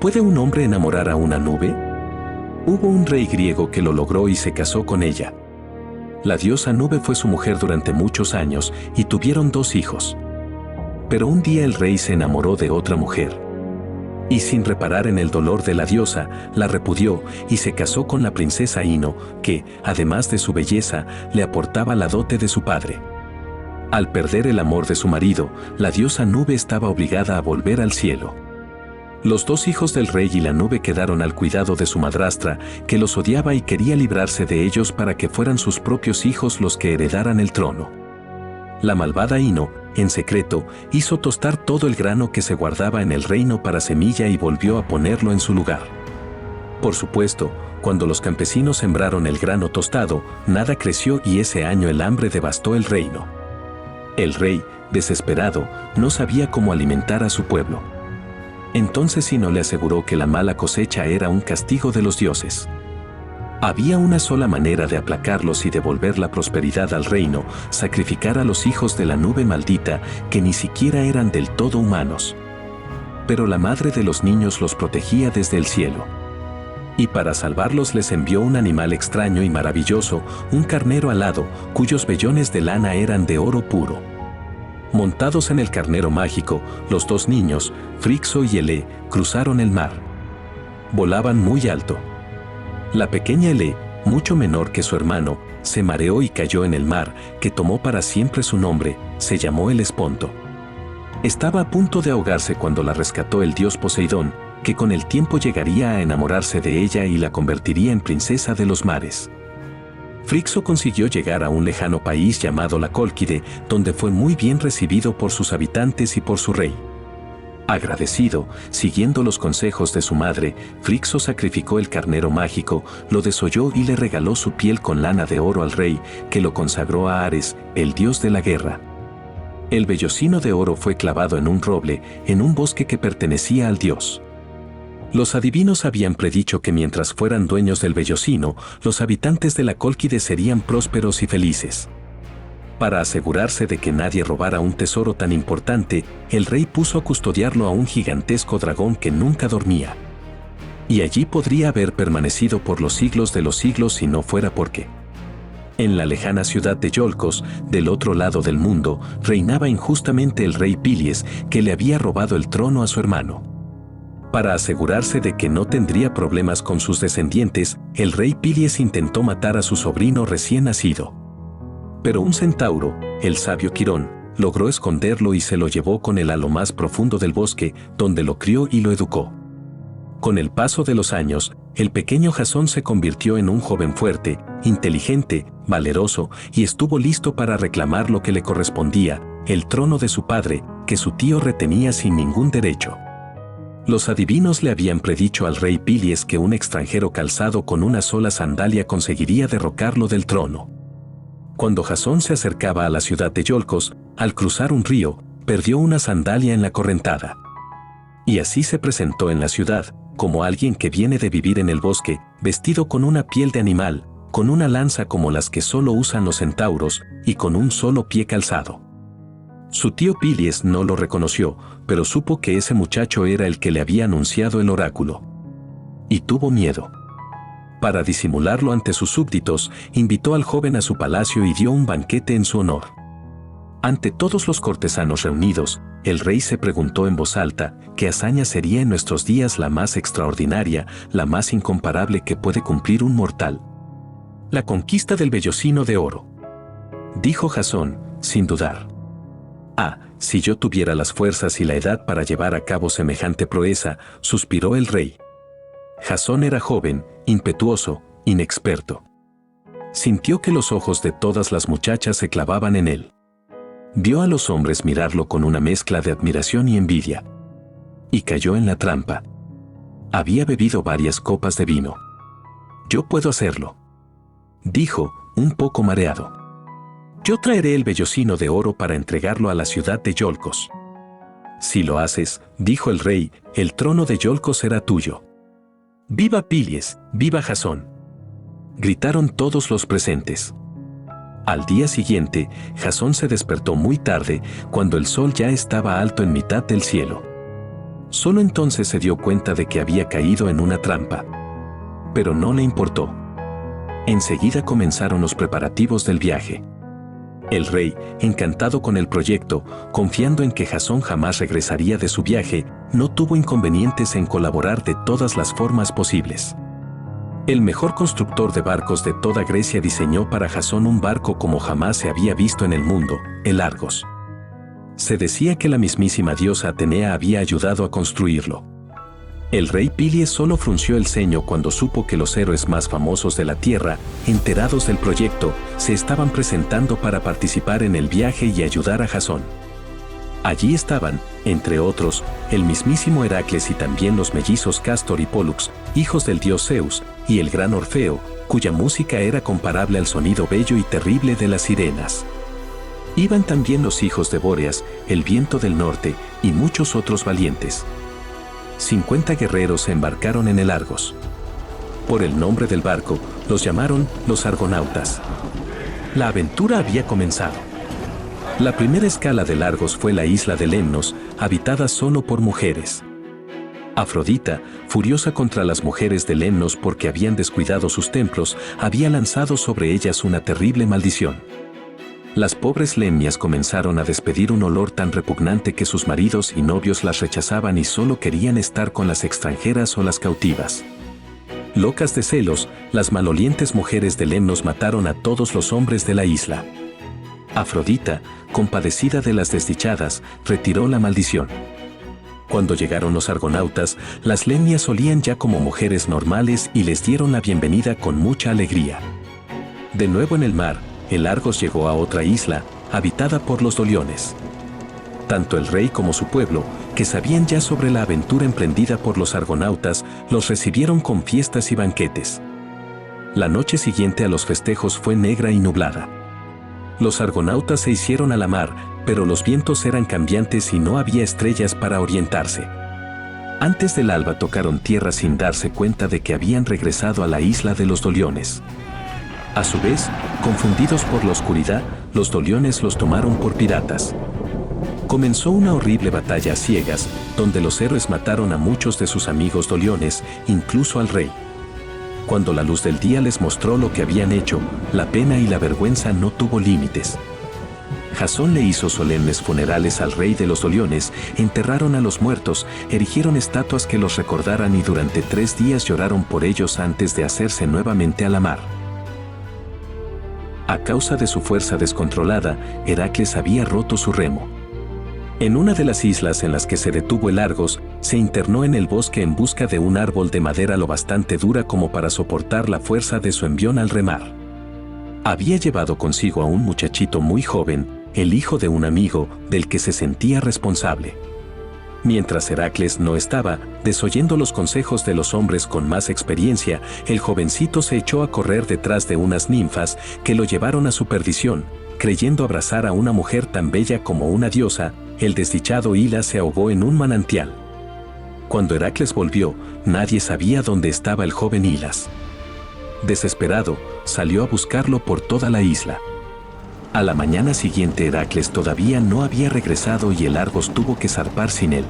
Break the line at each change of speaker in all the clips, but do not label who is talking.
¿Puede un hombre enamorar a una nube? Hubo un rey griego que lo logró y se casó con ella. La diosa nube fue su mujer durante muchos años y tuvieron 2 hijos. Pero un día el rey se enamoró de otra mujer. Y sin reparar en el dolor de la diosa, la repudió y se casó con la princesa Ino, que, además de su belleza, le aportaba la dote de su padre. Al perder el amor de su marido, la diosa nube estaba obligada a volver al cielo. Los 2 hijos del rey y la nube quedaron al cuidado de su madrastra, que los odiaba y quería librarse de ellos para que fueran sus propios hijos los que heredaran el trono. La malvada Ino, en secreto, hizo tostar todo el grano que se guardaba en el reino para semilla y volvió a ponerlo en su lugar. Por supuesto, cuando los campesinos sembraron el grano tostado, nada creció y ese año el hambre devastó el reino. El rey, desesperado, no sabía cómo alimentar a su pueblo. Entonces Ino le aseguró que la mala cosecha era un castigo de los dioses. Había una sola manera de aplacarlos y devolver la prosperidad al reino: sacrificar a los hijos de la nube maldita, que ni siquiera eran del todo humanos. Pero la madre de los niños los protegía desde el cielo. Y para salvarlos les envió un animal extraño y maravilloso, un carnero alado, cuyos vellones de lana eran de oro puro. Montados en el carnero mágico, los 2 niños, Frixo y Elé, cruzaron el mar. Volaban muy alto. La pequeña Elé, mucho menor que su hermano, se mareó y cayó en el mar, que tomó para siempre su nombre: se llamó el Esponto. Estaba a punto de ahogarse cuando la rescató el dios Poseidón, que con el tiempo llegaría a enamorarse de ella y la convertiría en princesa de los mares. Frixo consiguió llegar a un lejano país llamado la Cólquide, donde fue muy bien recibido por sus habitantes y por su rey. Agradecido, siguiendo los consejos de su madre, Frixo sacrificó el carnero mágico, lo desolló y le regaló su piel con lana de oro al rey, que lo consagró a Ares, el dios de la guerra. El vellocino de oro fue clavado en un roble, en un bosque que pertenecía al dios. Los adivinos habían predicho que mientras fueran dueños del vellocino, los habitantes de la Cólquide serían prósperos y felices. Para asegurarse de que nadie robara un tesoro tan importante, el rey puso a custodiarlo a un gigantesco dragón que nunca dormía. Y allí podría haber permanecido por los siglos de los siglos si no fuera porque en la lejana ciudad de Iolcos, del otro lado del mundo, reinaba injustamente el rey Pilies, que le había robado el trono a su hermano. Para asegurarse de que no tendría problemas con sus descendientes, el rey Pilies intentó matar a su sobrino recién nacido. Pero un centauro, el sabio Quirón, logró esconderlo y se lo llevó con él a lo más profundo del bosque, donde lo crió y lo educó. Con el paso de los años, el pequeño Jasón se convirtió en un joven fuerte, inteligente, valeroso, y estuvo listo para reclamar lo que le correspondía: el trono de su padre, que su tío retenía sin ningún derecho. Los adivinos le habían predicho al rey Pilies que un extranjero calzado con una sola sandalia conseguiría derrocarlo del trono. Cuando Jasón se acercaba a la ciudad de Iolcos, al cruzar un río, perdió una sandalia en la correntada. Y así se presentó en la ciudad, como alguien que viene de vivir en el bosque, vestido con una piel de animal, con una lanza como las que solo usan los centauros, y con un solo pie calzado. Su tío Pilies no lo reconoció, pero supo que ese muchacho era el que le había anunciado el oráculo. Y tuvo miedo. Para disimularlo ante sus súbditos, invitó al joven a su palacio y dio un banquete en su honor. Ante todos los cortesanos reunidos, el rey se preguntó en voz alta: ¿qué hazaña sería en nuestros días la más extraordinaria, la más incomparable que puede cumplir un mortal? La conquista del vellocino de oro, dijo Jasón, sin dudar. Ah, si yo tuviera las fuerzas y la edad para llevar a cabo semejante proeza, suspiró el rey. Jasón era joven, impetuoso, inexperto. Sintió que los ojos de todas las muchachas se clavaban en él. Vio a los hombres mirarlo con una mezcla de admiración y envidia. Y cayó en la trampa. Había bebido varias copas de vino. Yo puedo hacerlo, dijo, un poco mareado. Yo traeré el vellocino de oro para entregarlo a la ciudad de Iolcos. Si lo haces, dijo el rey, el trono de Iolcos será tuyo. ¡Viva Pilies, viva Jasón!, gritaron todos los presentes. Al día siguiente, Jasón se despertó muy tarde, cuando el sol ya estaba alto en mitad del cielo. Solo entonces se dio cuenta de que había caído en una trampa. Pero no le importó. Enseguida comenzaron los preparativos del viaje. El rey, encantado con el proyecto, confiando en que Jasón jamás regresaría de su viaje, no tuvo inconvenientes en colaborar de todas las formas posibles. El mejor constructor de barcos de toda Grecia diseñó para Jasón un barco como jamás se había visto en el mundo, el Argos. Se decía que la mismísima diosa Atenea había ayudado a construirlo. El rey Pilies solo frunció el ceño cuando supo que los héroes más famosos de la tierra, enterados del proyecto, se estaban presentando para participar en el viaje y ayudar a Jasón. Allí estaban, entre otros, el mismísimo Heracles y también los mellizos Cástor y Pólux, hijos del dios Zeus, y el gran Orfeo, cuya música era comparable al sonido bello y terrible de las sirenas. Iban también los hijos de Bóreas, el viento del norte, y muchos otros valientes. 50 guerreros se embarcaron en el Argos. Por el nombre del barco, los llamaron los Argonautas. La aventura había comenzado. La primera escala del Argos fue la isla de Lemnos, habitada solo por mujeres. Afrodita, furiosa contra las mujeres de Lemnos porque habían descuidado sus templos, había lanzado sobre ellas una terrible maldición. Las pobres lemnias comenzaron a despedir un olor tan repugnante que sus maridos y novios las rechazaban y solo querían estar con las extranjeras o las cautivas. Locas de celos, las malolientes mujeres de Lemnos mataron a todos los hombres de la isla. Afrodita, compadecida de las desdichadas, retiró la maldición. Cuando llegaron los argonautas, las lemnias olían ya como mujeres normales y les dieron la bienvenida con mucha alegría. De nuevo en el mar, el Argos llegó a otra isla, habitada por los doliones. Tanto el rey como su pueblo, que sabían ya sobre la aventura emprendida por los argonautas, los recibieron con fiestas y banquetes. La noche siguiente a los festejos fue negra y nublada. Los argonautas se hicieron a la mar, pero los vientos eran cambiantes y no había estrellas para orientarse. Antes del alba tocaron tierra sin darse cuenta de que habían regresado a la isla de los doliones. A su vez, confundidos por la oscuridad, los doliones los tomaron por piratas. Comenzó una horrible batalla a ciegas, donde los héroes mataron a muchos de sus amigos doliones, incluso al rey. Cuando la luz del día les mostró lo que habían hecho, la pena y la vergüenza no tuvo límites. Jasón le hizo solemnes funerales al rey de los doliones, enterraron a los muertos, erigieron estatuas que los recordaran y durante 3 días lloraron por ellos antes de hacerse nuevamente a la mar. A causa de su fuerza descontrolada, Heracles había roto su remo. En una de las islas en las que se detuvo el Argos, se internó en el bosque en busca de un árbol de madera lo bastante dura como para soportar la fuerza de su envión al remar. Había llevado consigo a un muchachito muy joven, el hijo de un amigo, del que se sentía responsable. Mientras Heracles no estaba, desoyendo los consejos de los hombres con más experiencia, el jovencito se echó a correr detrás de unas ninfas que lo llevaron a su perdición. Creyendo abrazar a una mujer tan bella como una diosa, el desdichado Hilas se ahogó en un manantial. Cuando Heracles volvió, nadie sabía dónde estaba el joven Hilas. Desesperado, salió a buscarlo por toda la isla. A la mañana siguiente Heracles todavía no había regresado y el Argos tuvo que zarpar sin él.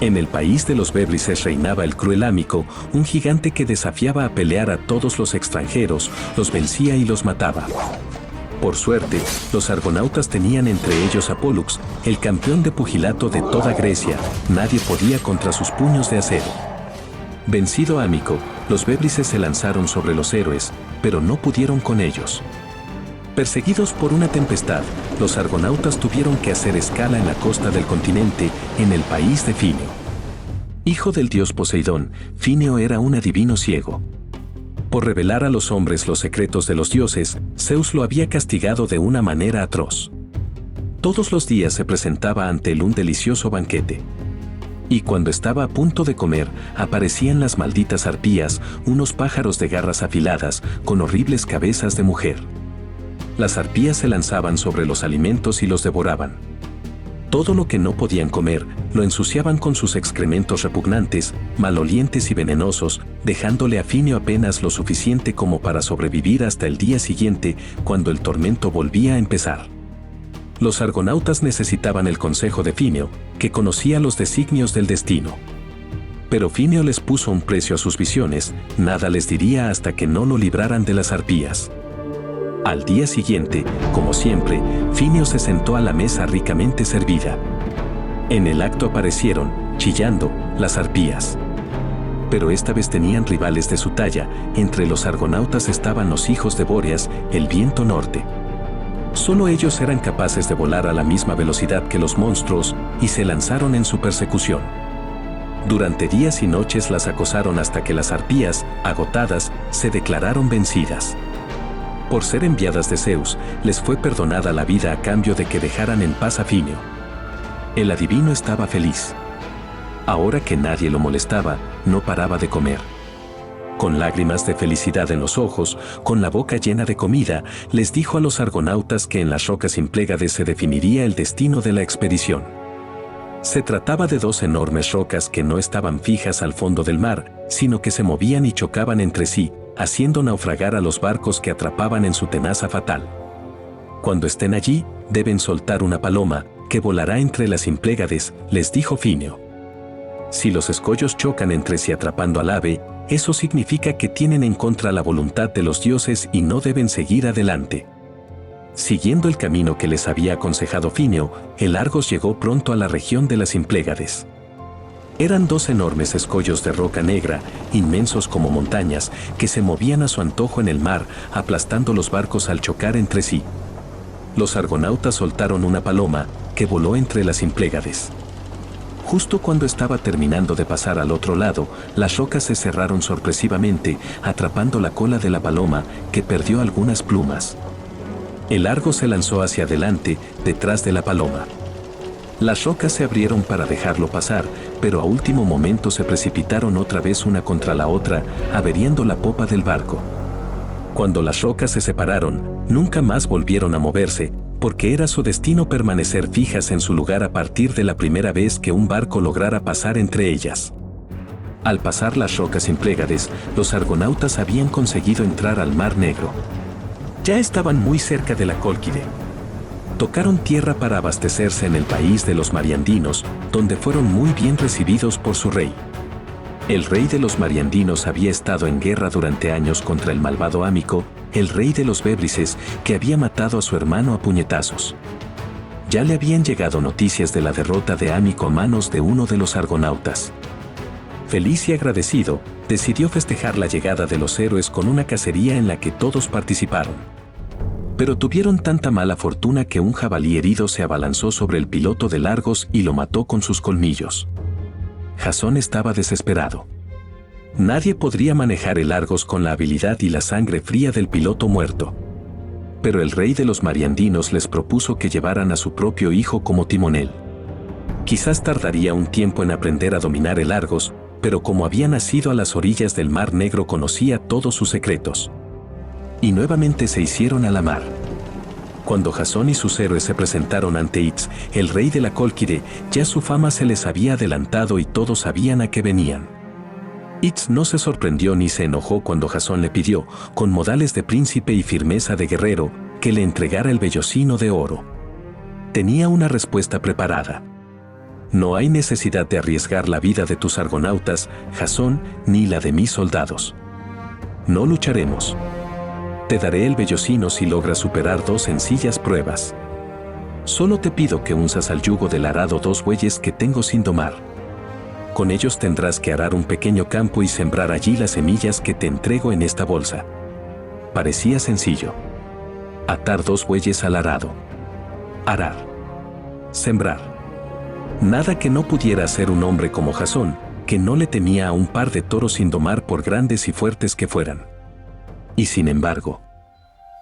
En el país de los Bébrices reinaba el cruel Ámico, un gigante que desafiaba a pelear a todos los extranjeros, los vencía y los mataba. Por suerte, los argonautas tenían entre ellos a Pólux, el campeón de pugilato de toda Grecia. Nadie podía contra sus puños de acero. Vencido Ámico, los Bébrices se lanzaron sobre los héroes, pero no pudieron con ellos. Perseguidos por una tempestad, los argonautas tuvieron que hacer escala en la costa del continente, en el país de Fineo. Hijo del dios Poseidón, Fineo era un adivino ciego. Por revelar a los hombres los secretos de los dioses, Zeus lo había castigado de una manera atroz. Todos los días se presentaba ante él un delicioso banquete. Y cuando estaba a punto de comer, aparecían las malditas arpías, unos pájaros de garras afiladas, con horribles cabezas de mujer. Las arpías se lanzaban sobre los alimentos y los devoraban. Todo lo que no podían comer, lo ensuciaban con sus excrementos repugnantes, malolientes y venenosos, dejándole a Fineo apenas lo suficiente como para sobrevivir hasta el día siguiente, cuando el tormento volvía a empezar. Los argonautas necesitaban el consejo de Fineo, que conocía los designios del destino. Pero Fineo les puso un precio a sus visiones, nada les diría hasta que no lo libraran de las arpías. Al día siguiente, como siempre, Fineo se sentó a la mesa ricamente servida. En el acto aparecieron, chillando, las arpías. Pero esta vez tenían rivales de su talla, entre los argonautas estaban los hijos de Bóreas, el viento norte. Solo ellos eran capaces de volar a la misma velocidad que los monstruos, y se lanzaron en su persecución. Durante días y noches las acosaron hasta que las arpías, agotadas, se declararon vencidas. Por ser enviadas de Zeus, les fue perdonada la vida a cambio de que dejaran en paz a Fineo. El adivino estaba feliz. Ahora que nadie lo molestaba, no paraba de comer. Con lágrimas de felicidad en los ojos, con la boca llena de comida, les dijo a los argonautas que en las rocas Implégades se definiría el destino de la expedición. Se trataba de dos enormes rocas que no estaban fijas al fondo del mar, sino que se movían y chocaban entre sí, haciendo naufragar a los barcos que atrapaban en su tenaza fatal. Cuando estén allí, deben soltar una paloma, que volará entre las Implégades, les dijo Fineo. Si los escollos chocan entre sí atrapando al ave, eso significa que tienen en contra la voluntad de los dioses y no deben seguir adelante. Siguiendo el camino que les había aconsejado Fineo, el Argos llegó pronto a la región de las Implégades. Eran dos enormes escollos de roca negra, inmensos como montañas, que se movían a su antojo en el mar, aplastando los barcos al chocar entre sí. Los argonautas soltaron una paloma, que voló entre las Implégades. Justo cuando estaba terminando de pasar al otro lado, las rocas se cerraron sorpresivamente, atrapando la cola de la paloma, que perdió algunas plumas. El Argo se lanzó hacia adelante, detrás de la paloma. Las rocas se abrieron para dejarlo pasar, pero a último momento se precipitaron otra vez una contra la otra, averiando la popa del barco. Cuando las rocas se separaron, nunca más volvieron a moverse, porque era su destino permanecer fijas en su lugar a partir de la primera vez que un barco lograra pasar entre ellas. Al pasar las rocas Implégades, los argonautas habían conseguido entrar al Mar Negro. Ya estaban muy cerca de la Cólquide. Tocaron tierra para abastecerse en el país de los mariandinos, donde fueron muy bien recibidos por su rey. El rey de los mariandinos había estado en guerra durante años contra el malvado Ámico, el rey de los Bébrices, que había matado a su hermano a puñetazos. Ya le habían llegado noticias de la derrota de Ámico a manos de uno de los argonautas. Feliz y agradecido, decidió festejar la llegada de los héroes con una cacería en la que todos participaron. Pero tuvieron tanta mala fortuna que un jabalí herido se abalanzó sobre el piloto del Argos y lo mató con sus colmillos. Jasón estaba desesperado. Nadie podría manejar el Argos con la habilidad y la sangre fría del piloto muerto. Pero el rey de los mariandinos les propuso que llevaran a su propio hijo como timonel. Quizás tardaría un tiempo en aprender a dominar el Argos, pero como había nacido a las orillas del Mar Negro conocía todos sus secretos. Y nuevamente se hicieron a la mar. Cuando Jasón y sus héroes se presentaron ante Itz, el rey de la Cólquide, ya su fama se les había adelantado y todos sabían a qué venían. Itz no se sorprendió ni se enojó cuando Jasón le pidió, con modales de príncipe y firmeza de guerrero, que le entregara el vellocino de oro. Tenía una respuesta preparada. No hay necesidad de arriesgar la vida de tus argonautas, Jasón, ni la de mis soldados. No lucharemos. Te daré el vellocino si logras superar 2 sencillas pruebas. Solo te pido que unzas al yugo del arado 2 bueyes que tengo sin domar. Con ellos tendrás que arar un pequeño campo y sembrar allí las semillas que te entrego en esta bolsa. Parecía sencillo. Atar 2 bueyes al arado. Arar. Sembrar. Nada que no pudiera hacer un hombre como Jasón, que no le temía a un par de toros sin domar por grandes y fuertes que fueran. Y sin embargo,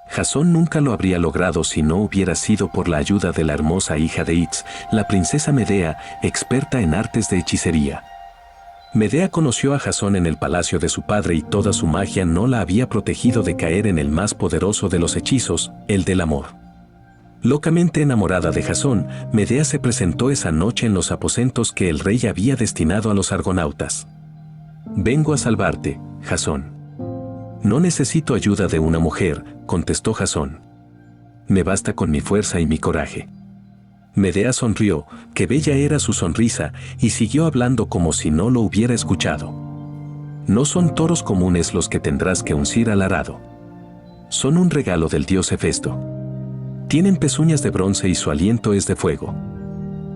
Jasón nunca lo habría logrado si no hubiera sido por la ayuda de la hermosa hija de Itz, la princesa Medea, experta en artes de hechicería. Medea conoció a Jasón en el palacio de su padre y toda su magia no la había protegido de caer en el más poderoso de los hechizos, el del amor. Locamente enamorada de Jasón, Medea se presentó esa noche en los aposentos que el rey había destinado a los argonautas. «Vengo a salvarte, Jasón». «No necesito ayuda de una mujer», contestó Jasón. «Me basta con mi fuerza y mi coraje». Medea sonrió, qué bella era su sonrisa, y siguió hablando como si no lo hubiera escuchado. No son toros comunes los que tendrás que uncir al arado. Son un regalo del dios Hefesto. Tienen pezuñas de bronce y su aliento es de fuego.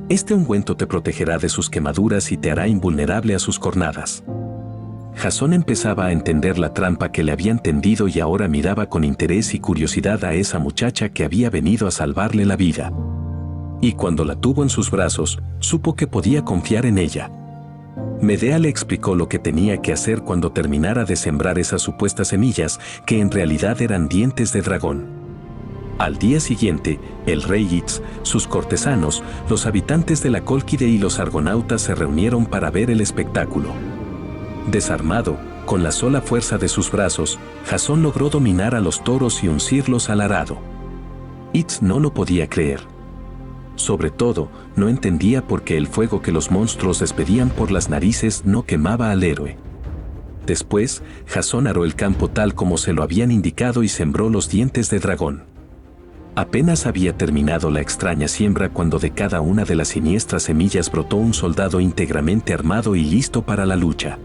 Este ungüento te protegerá de sus quemaduras y te hará invulnerable a sus cornadas. Jasón empezaba a entender la trampa que le habían tendido y ahora miraba con interés y curiosidad a esa muchacha que había venido a salvarle la vida. Y cuando la tuvo en sus brazos, supo que podía confiar en ella. Medea le explicó lo que tenía que hacer cuando terminara de sembrar esas supuestas semillas, que en realidad eran dientes de dragón. Al día siguiente, el rey Itz, sus cortesanos, los habitantes de la Cólquide y los argonautas se reunieron para ver el espectáculo. Desarmado, con la sola fuerza de sus brazos, Jasón logró dominar a los toros y uncirlos al arado. Itz no lo podía creer. Sobre todo, no entendía por qué el fuego que los monstruos despedían por las narices no quemaba al héroe. Después, Jasón aró el campo tal como se lo habían indicado y sembró los dientes de dragón. Apenas había terminado la extraña siembra cuando de cada una de las siniestras semillas brotó un soldado íntegramente armado y listo para la lucha.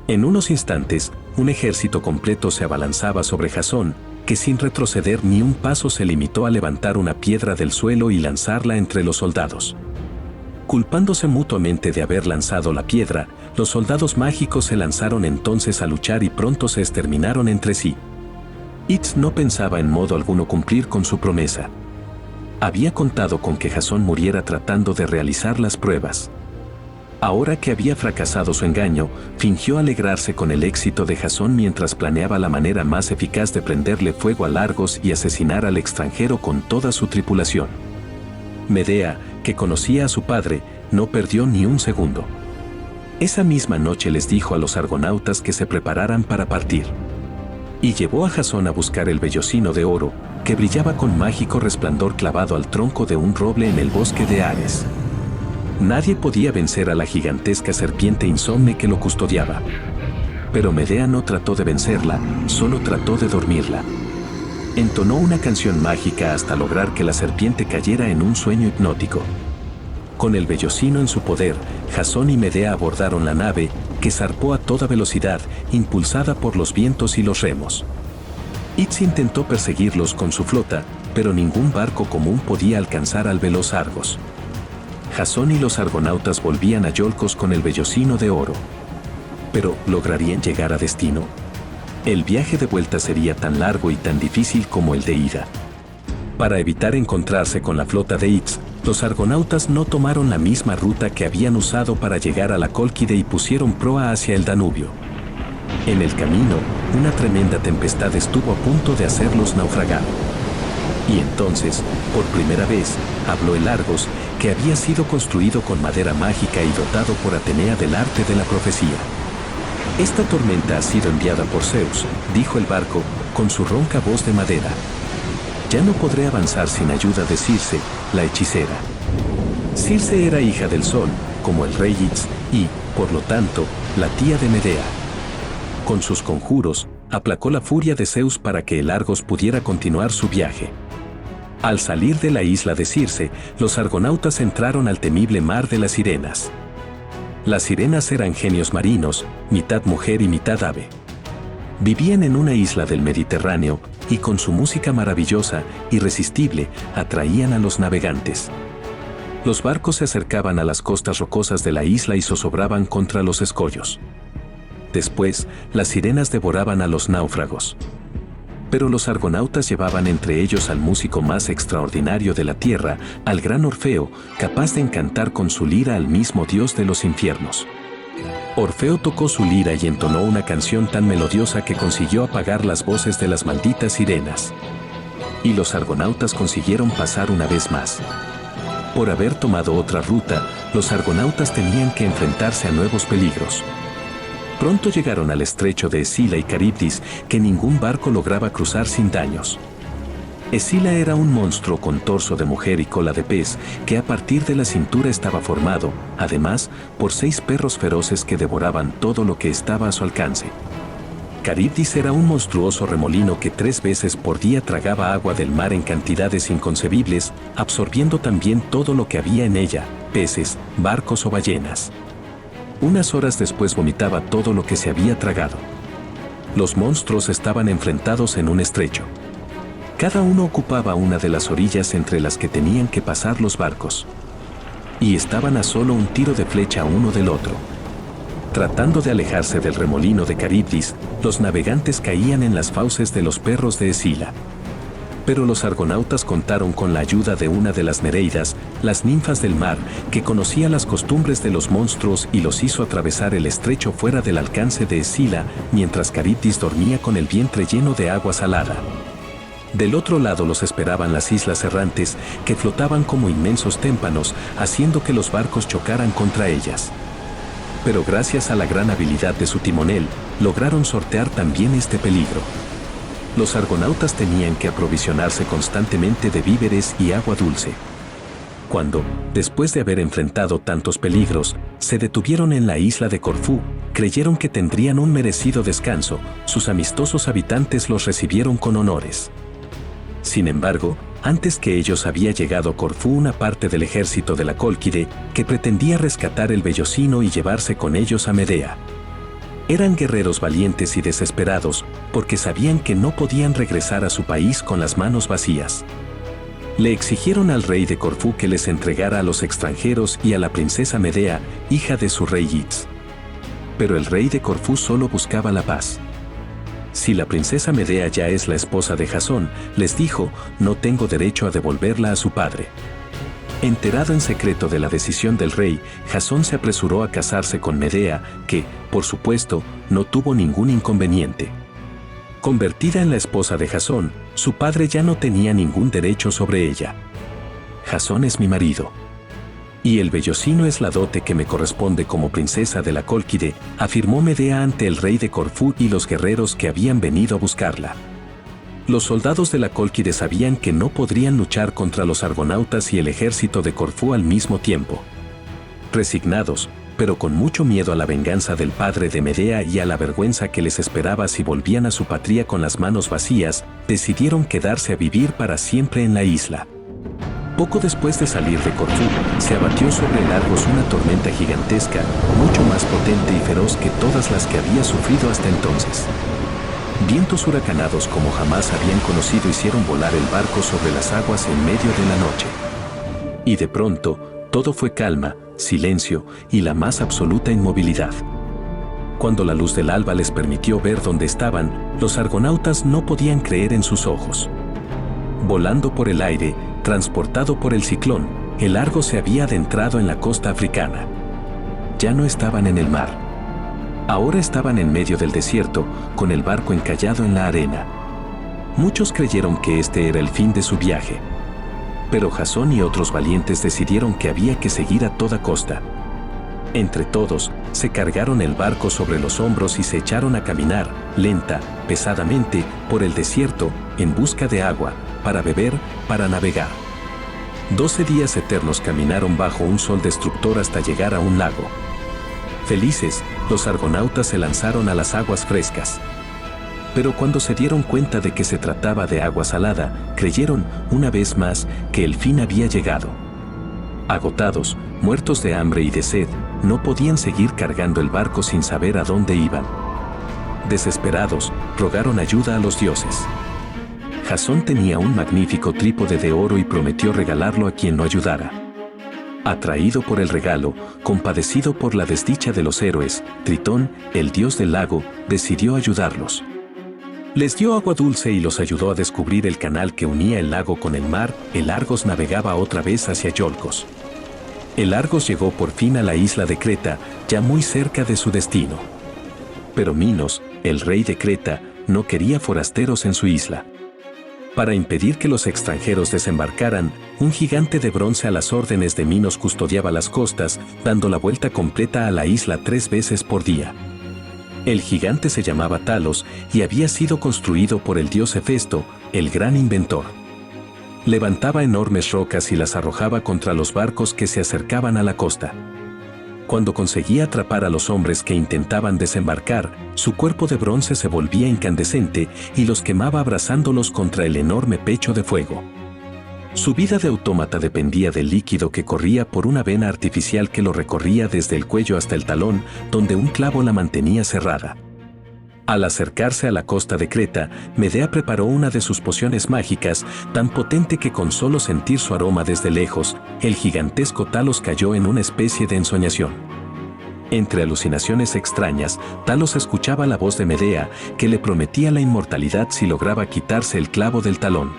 En unos instantes, un ejército completo se abalanzaba sobre Jasón, que sin retroceder ni un paso se limitó a levantar una piedra del suelo y lanzarla entre los soldados. Culpándose mutuamente de haber lanzado la piedra, los soldados mágicos se lanzaron entonces a luchar y pronto se exterminaron entre sí. Itz no pensaba en modo alguno cumplir con su promesa. Había contado con que Jasón muriera tratando de realizar las pruebas. Ahora que había fracasado su engaño, fingió alegrarse con el éxito de Jasón mientras planeaba la manera más eficaz de prenderle fuego a Largos y asesinar al extranjero con toda su tripulación. Medea, que conocía a su padre, no perdió ni un segundo. Esa misma noche les dijo a los argonautas que se prepararan para partir. Y llevó a Jasón a buscar el vellocino de oro, que brillaba con mágico resplandor clavado al tronco de un roble en el bosque de Ares. Nadie podía vencer a la gigantesca serpiente insomne que lo custodiaba. Pero Medea no trató de vencerla, solo trató de dormirla. Entonó una canción mágica hasta lograr que la serpiente cayera en un sueño hipnótico. Con el vellocino en su poder, Jasón y Medea abordaron la nave, que zarpó a toda velocidad, impulsada por los vientos y los remos. Itz intentó perseguirlos con su flota, pero ningún barco común podía alcanzar al veloz Argos. Jasón y los argonautas volvían a Iolcos con el vellocino de oro. Pero, ¿lograrían llegar a destino? El viaje de vuelta sería tan largo y tan difícil como el de ida. Para evitar encontrarse con la flota de Itz, los argonautas no tomaron la misma ruta que habían usado para llegar a la Cólquide y pusieron proa hacia el Danubio. En el camino, una tremenda tempestad estuvo a punto de hacerlos naufragar. Y entonces, por primera vez, habló el Argos, que había sido construido con madera mágica y dotado por Atenea del arte de la profecía. Esta tormenta ha sido enviada por Zeus, dijo el barco, con su ronca voz de madera. Ya no podré avanzar sin ayuda de Circe, la hechicera. Circe era hija del sol, como el rey Itz, y, por lo tanto, la tía de Medea. Con sus conjuros, aplacó la furia de Zeus para que el Argos pudiera continuar su viaje. Al salir de la isla de Circe, los argonautas entraron al temible mar de las sirenas. Las sirenas eran genios marinos, mitad mujer y mitad ave. Vivían en una isla del Mediterráneo, y con su música maravillosa, irresistible, atraían a los navegantes. Los barcos se acercaban a las costas rocosas de la isla y zozobraban contra los escollos. Después, las sirenas devoraban a los náufragos. Pero los argonautas llevaban entre ellos al músico más extraordinario de la tierra, al gran Orfeo, capaz de encantar con su lira al mismo dios de los infiernos. Orfeo tocó su lira y entonó una canción tan melodiosa que consiguió apagar las voces de las malditas sirenas. Y los argonautas consiguieron pasar una vez más. Por haber tomado otra ruta, los argonautas tenían que enfrentarse a nuevos peligros. Pronto llegaron al estrecho de Escila y Caribdis, que ningún barco lograba cruzar sin daños. Escila era un monstruo con torso de mujer y cola de pez, que a partir de la cintura estaba formado, además, por 6 perros feroces que devoraban todo lo que estaba a su alcance. Caribdis era un monstruoso remolino que 3 veces por día tragaba agua del mar en cantidades inconcebibles, absorbiendo también todo lo que había en ella, peces, barcos o ballenas. Unas horas después vomitaba todo lo que se había tragado. Los monstruos estaban enfrentados en un estrecho. Cada uno ocupaba una de las orillas entre las que tenían que pasar los barcos. Y estaban a solo un tiro de flecha uno del otro. Tratando de alejarse del remolino de Caribdis, los navegantes caían en las fauces de los perros de Escila. Pero los argonautas contaron con la ayuda de una de las Nereidas, las ninfas del mar, que conocía las costumbres de los monstruos y los hizo atravesar el estrecho fuera del alcance de Escila, mientras Caribdis dormía con el vientre lleno de agua salada. Del otro lado los esperaban las islas errantes, que flotaban como inmensos témpanos, haciendo que los barcos chocaran contra ellas. Pero gracias a la gran habilidad de su timonel, lograron sortear también este peligro. Los argonautas tenían que aprovisionarse constantemente de víveres y agua dulce. Cuando, después de haber enfrentado tantos peligros, se detuvieron en la isla de Corfú, creyeron que tendrían un merecido descanso, sus amistosos habitantes los recibieron con honores. Sin embargo, antes que ellos había llegado Corfú una parte del ejército de la Cólquide, que pretendía rescatar el Vellocino y llevarse con ellos a Medea. Eran guerreros valientes y desesperados, porque sabían que no podían regresar a su país con las manos vacías. Le exigieron al rey de Corfú que les entregara a los extranjeros y a la princesa Medea, hija de su rey Yitz. Pero el rey de Corfú solo buscaba la paz. Si la princesa Medea ya es la esposa de Jasón, les dijo, no tengo derecho a devolverla a su padre. Enterado en secreto de la decisión del rey, Jasón se apresuró a casarse con Medea, que, por supuesto, no tuvo ningún inconveniente. Convertida en la esposa de Jasón, su padre ya no tenía ningún derecho sobre ella. Jasón es mi marido. Y el Vellocino es la dote que me corresponde como princesa de la Cólquide, afirmó Medea ante el rey de Corfú y los guerreros que habían venido a buscarla. Los soldados de la Cólquide sabían que no podrían luchar contra los argonautas y el ejército de Corfú al mismo tiempo. Resignados, pero con mucho miedo a la venganza del padre de Medea y a la vergüenza que les esperaba si volvían a su patria con las manos vacías, decidieron quedarse a vivir para siempre en la isla. Poco después de salir de Corfú, se abatió sobre el Argos una tormenta gigantesca, mucho más potente y feroz que todas las que había sufrido hasta entonces. Vientos huracanados como jamás habían conocido hicieron volar el barco sobre las aguas en medio de la noche. Y de pronto, todo fue calma, silencio y la más absoluta inmovilidad. Cuando la luz del alba les permitió ver dónde estaban, los argonautas no podían creer en sus ojos. Volando por el aire, transportado por el ciclón, el Argos se había adentrado en la costa africana. Ya no estaban en el mar. Ahora estaban en medio del desierto, con el barco encallado en la arena. Muchos creyeron que este era el fin de su viaje. Pero Jasón y otros valientes decidieron que había que seguir a toda costa. Entre todos, se cargaron el barco sobre los hombros y se echaron a caminar, lenta, pesadamente, por el desierto, en busca de agua, para beber, para navegar. 12 días eternos caminaron bajo un sol destructor hasta llegar a un lago. Felices, los argonautas se lanzaron a las aguas frescas. Pero cuando se dieron cuenta de que se trataba de agua salada, creyeron, una vez más, que el fin había llegado. Agotados, muertos de hambre y de sed, no podían seguir cargando el barco sin saber a dónde iban. Desesperados, rogaron ayuda a los dioses. Jasón tenía un magnífico trípode de oro y prometió regalarlo a quien lo ayudara. Atraído por el regalo, compadecido por la desdicha de los héroes, Tritón, el dios del lago, decidió ayudarlos. Les dio agua dulce y los ayudó a descubrir el canal que unía el lago con el mar. El Argos navegaba otra vez hacia Iolcos. El Argos llegó por fin a la isla de Creta, ya muy cerca de su destino. Pero Minos, el rey de Creta, no quería forasteros en su isla. Para impedir que los extranjeros desembarcaran, un gigante de bronce a las órdenes de Minos custodiaba las costas, dando la vuelta completa a la isla 3 veces por día. El gigante se llamaba Talos y había sido construido por el dios Hefesto, el gran inventor. Levantaba enormes rocas y las arrojaba contra los barcos que se acercaban a la costa. Cuando conseguía atrapar a los hombres que intentaban desembarcar, su cuerpo de bronce se volvía incandescente y los quemaba abrazándolos contra el enorme pecho de fuego. Su vida de autómata dependía del líquido que corría por una vena artificial que lo recorría desde el cuello hasta el talón, donde un clavo la mantenía cerrada. Al acercarse a la costa de Creta, Medea preparó una de sus pociones mágicas, tan potente que con solo sentir su aroma desde lejos, el gigantesco Talos cayó en una especie de ensoñación. Entre alucinaciones extrañas, Talos escuchaba la voz de Medea, que le prometía la inmortalidad si lograba quitarse el clavo del talón.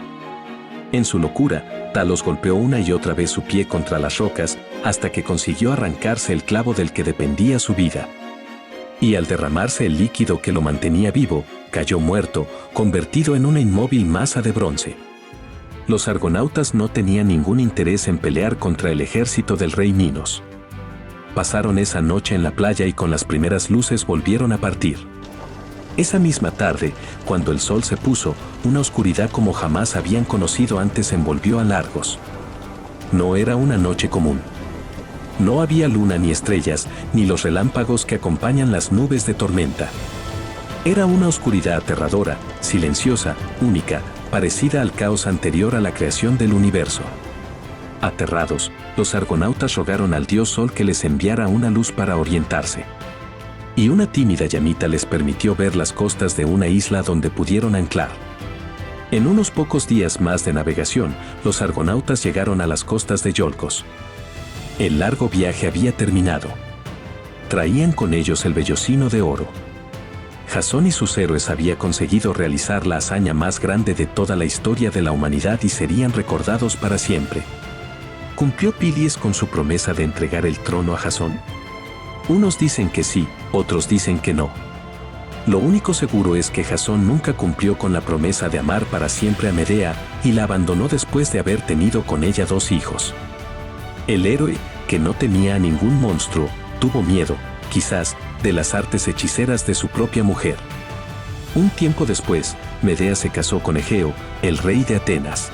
En su locura, Talos golpeó una y otra vez su pie contra las rocas, hasta que consiguió arrancarse el clavo del que dependía su vida. Y al derramarse el líquido que lo mantenía vivo, cayó muerto, convertido en una inmóvil masa de bronce. Los argonautas no tenían ningún interés en pelear contra el ejército del rey Minos. Pasaron esa noche en la playa y con las primeras luces volvieron a partir. Esa misma tarde, cuando el sol se puso, una oscuridad como jamás habían conocido antes envolvió a Argos. No era una noche común. No había luna ni estrellas, ni los relámpagos que acompañan las nubes de tormenta. Era una oscuridad aterradora, silenciosa, única, parecida al caos anterior a la creación del universo. Aterrados, los argonautas rogaron al dios Sol que les enviara una luz para orientarse. Y una tímida llamita les permitió ver las costas de una isla donde pudieron anclar. En unos pocos días más de navegación, los argonautas llegaron a las costas de Iolcos. El largo viaje había terminado. Traían con ellos el vellocino de oro. Jasón y sus héroes habían conseguido realizar la hazaña más grande de toda la historia de la humanidad y serían recordados para siempre. ¿Cumplió Pilies con su promesa de entregar el trono a Jasón? Unos dicen que sí, otros dicen que no. Lo único seguro es que Jasón nunca cumplió con la promesa de amar para siempre a Medea y la abandonó después de haber tenido con ella 2 hijos. El héroe, que no temía a ningún monstruo, tuvo miedo, quizás, de las artes hechiceras de su propia mujer. Un tiempo después, Medea se casó con Egeo, el rey de Atenas.